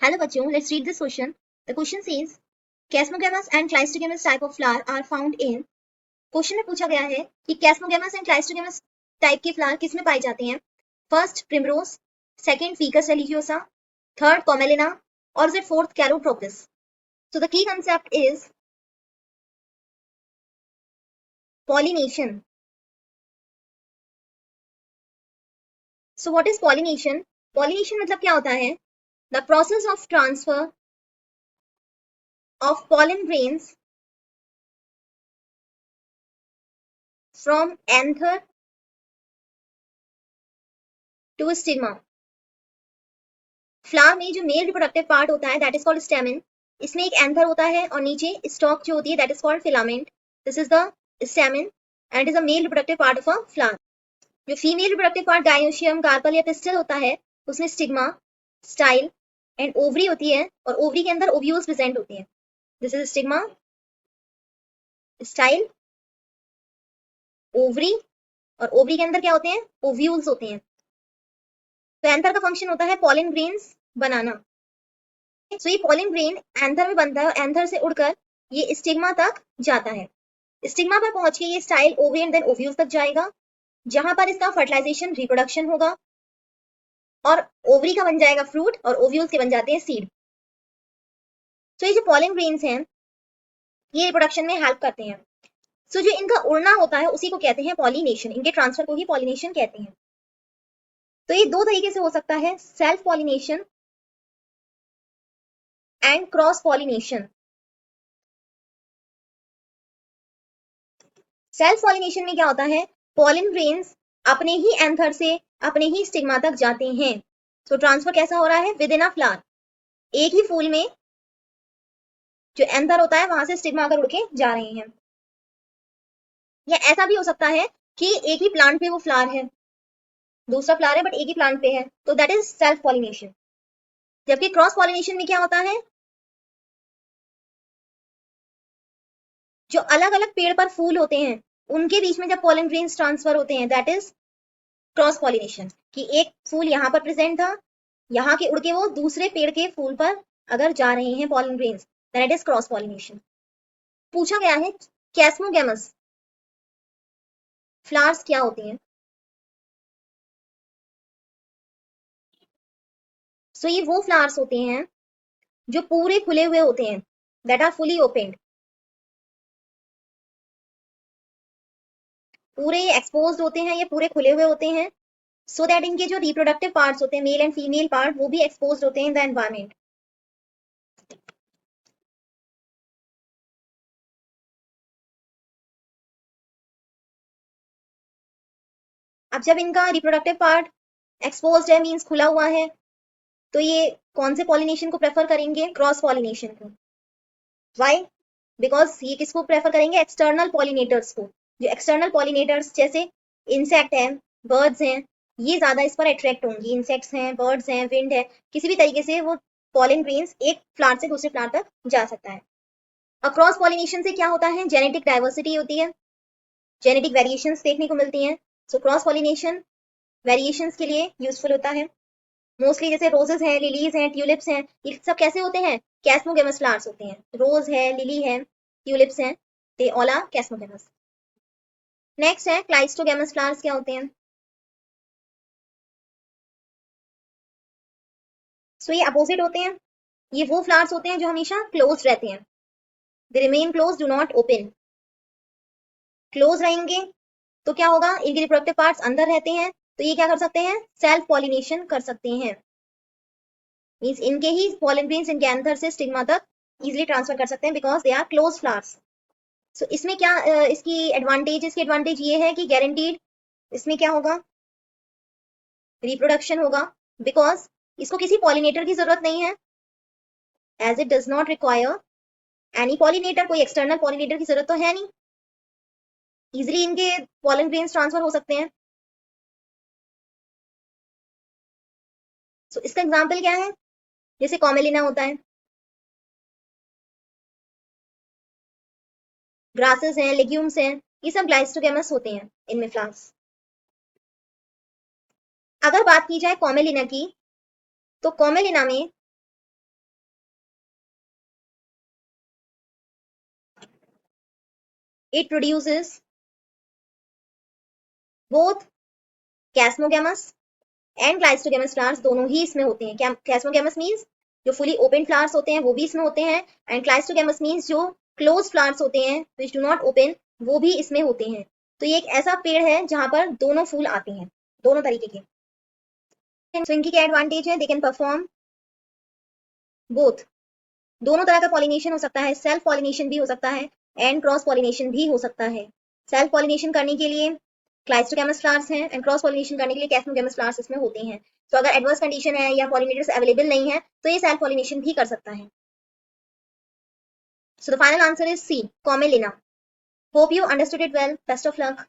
Hello बच्चों, let's read this question. The question says Chasmogamous and Cleistogamous type of flower are found in. Question में पूछा गया है कि Chasmogamous and Cleistogamous टाइप के flower किस में पाए जाते हैं? First primrose, second ficus religiosa, third commelina और is it fourth calotropis? So the key concept is pollination. So what is pollination? Pollination मतलब क्या होता है? The process of transfer of pollen grains from anther to stigma. Flower में जो male reproductive part होता है that is called स्टेमन. इसमें एक एंथर होता है और नीचे स्टॉक जो होती है that is called filament. This is the स्टेमन and is a male reproductive part of a flower. जो फीमेल रिप्रोडक्टिव पार्ट डायोशियम, कार्पल या पिस्टल होता है उसमें स्टिग्मा, स्टाइल एंड ओवरी होती है और ओवरी के अंदर ओव्यूल्स प्रेजेंट होती है. This is stigma, style, ovary और ओवरी के अंदर क्या होते हैं? ओव्यूल्स होते हैं. तो एंथर का फंक्शन होता है पॉलन ग्रेन्स बनाना. सो ये पॉलन ग्रेन एंथर में बनता है और एंथर से उड़कर ये स्टिग्मा तक जाता है. स्टिग्मा पर पहुंच के ये style, ovary and then ovules तक जाएगा जहां पर इसका फर्टिलाइजेशन, रिप्रोडक्शन होगा और ओवरी का बन जाएगा फ्रूट और ओव्यूल्स के बन जाते हैं सीड. तो ये जो पॉलन ग्रेन्स हैं ये रिप्रोडक्शन में हेल्प करते हैं. सो जो इनका उड़ना होता है उसी को कहते हैं पॉलिनेशन. इनके ट्रांसफर को ही पॉलिनेशन कहते हैं. तो ये दो तरीके से हो सकता है, self pollination and cross pollination. Self pollination में क्या होता है? पॉलन ग्रेन्स अपने ही एंथर से अपने ही स्टिग्मा तक जाते हैं. तो ट्रांसफर कैसा हो रहा है? With in a flower. एक ही फूल में जो एंथर होता है वहां से स्टिग्मा आकर उड़ के जा रहे हैं. या ऐसा भी हो सकता है कि एक ही प्लांट पे वो फ्लावर है, दूसरा फ्लावर है बट एक ही प्लांट पे है, तो दैट इज सेल्फ पॉलिनेशन. जबकि क्रॉस पॉलिनेशन में क्या होता है? जो अलग अलग पेड़ पर फूल होते हैं उनके बीच में जब पॉलन ग्रेन्स ट्रांसफर होते हैं दैट इज क्रॉस पॉलिनेशन. कि एक फूल यहाँ पर प्रेजेंट था, यहाँ के उड़ के वो दूसरे पेड़ के फूल पर अगर जा रहे हैं pollen grains, that is cross pollination. पूछा गया है कैस्मोगैमस फ्लावर्स क्या होते हैं? सो ये वो फ्लावर्स होते हैं जो पूरे खुले हुए होते हैं, दैट आर फुली ओपेन्ड. पूरे एक्सपोज्ड होते हैं, ये पूरे खुले हुए होते हैं सो दैट इनके जो रिप्रोडक्टिव पार्ट्स होते हैं, मेल एंड फीमेल पार्ट, वो भी एक्सपोज्ड होते हैं इन द एनवायरमेंट. अब जब इनका रिप्रोडक्टिव पार्ट एक्सपोज्ड है, मींस खुला हुआ है, तो ये कौन से पॉलिनेशन को प्रेफर करेंगे? क्रॉस पॉलिनेशन को. व्हाई? बिकॉज ये किसको प्रेफर करेंगे? एक्सटर्नल पॉलिनेटर्स को. जो एक्सटर्नल पॉलिनेटर्स जैसे इंसेक्ट हैं, बर्ड्स हैं, ये ज्यादा इस पर अट्रैक्ट होंगी. इंसेक्ट्स हैं, बर्ड्स हैं, विंड है, किसी भी तरीके से वो पॉलन ग्रेन्स एक फ्लावर से दूसरे फ्लावर तक जा सकता है. और क्रॉस पॉलिनेशन से क्या होता है? जेनेटिक डाइवर्सिटी होती है, जेनेटिक वेरिएशंस देखने को मिलती हैं. सो क्रॉस पॉलिनेशन वेरिएशंस के लिए यूजफुल होता है. मोस्टली जैसे रोजेस हैं, लिलीज हैं, ट्यूलिप्स हैं, ये सब कैसे होते हैं? कैस्मोगेमस फ्लावर्स होते हैं. रोज है, लिली है, ट्यूलिप्स हैं, दे ऑल आर कैस्मोगेमस. नेक्स्ट है क्लाइस्टोगेमस फ्लावर्स क्या होते हैं? सो ये अपोजिट होते हैं. ये वो फ्लावर्स होते हैं जो हमेशा क्लोज रहते हैं. They remain close, do not open. Close रहेंगे तो क्या होगा? इनके रिप्रोडक्टिव पार्ट्स अंदर रहते हैं, तो ये क्या कर सकते हैं? सेल्फ पॉलिनेशन कर सकते हैं. मींस इनके ही पॉलन ग्रेन्स इनके एंथर से स्टिग्मा तक इजीली ट्रांसफर कर सकते हैं because they are close flowers. So इसमें क्या इसकी एडवांटेज ये है कि गारंटीड इसमें क्या होगा? रिप्रोडक्शन होगा बिकॉज इसको किसी पॉलिनेटर की जरूरत नहीं है, as it does not require any pollinator. कोई एक्सटर्नल पॉलिनेटर की जरूरत तो है नहीं, इजिली इनके पॉलन ग्रेन्स ट्रांसफर हो सकते हैं. सो इसका एग्जाम्पल क्या है? जैसे कॉमेलिना होता है, ग्रासेस हैं, लेग्यूम्स हैं, ये सब ग्लाइस्टोगेमस होते हैं इनमें फ्लावर्स. अगर बात की जाए कॉमेलिना की, तो कॉमेलिना में It produces both chasmogamous and cleistogamous flowers, दोनों ही इसमें होते हैं। कैस्मोगैमस मीन्स जो फुली ओपन फ्लावर्स होते हैं वो भी इसमें होते हैं, एंड क्लाइस्टोगैमस मीन्स जो क्लोज फ्लावर्स होते हैं विच डू नॉट ओपन, वो भी इसमें होते हैं। तो ये एक ऐसा पेड़ है जहां पर दोनों फूल आते हैं, दोनों तरीके के। तो इनकी क्या एडवांटेज है, दे कैन परफॉर्म बोथ, दोनों तरह का पॉलिनेशन हो सकता है, सेल्फ पॉलिनेशन भी हो सकता है एंड क्रॉस पॉलिनेशन भी हो सकता है। सेल्फ पॉलिनेशन करने के लिए क्लाइस्टोगैमस फ्लावर्स हैं एंड क्रॉस पॉलिनेशन करने के लिए कैस्मोगैमस फ्लावर्स इसमें होते हैं। तो अगर एडवर्स कंडीशन है या पॉलिनेटर्स अवेलेबल नहीं है तो ये सेल्फ पॉलिनेशन भी कर सकता है। So the final answer is C, Commelina. Hope you understood it well, best of luck.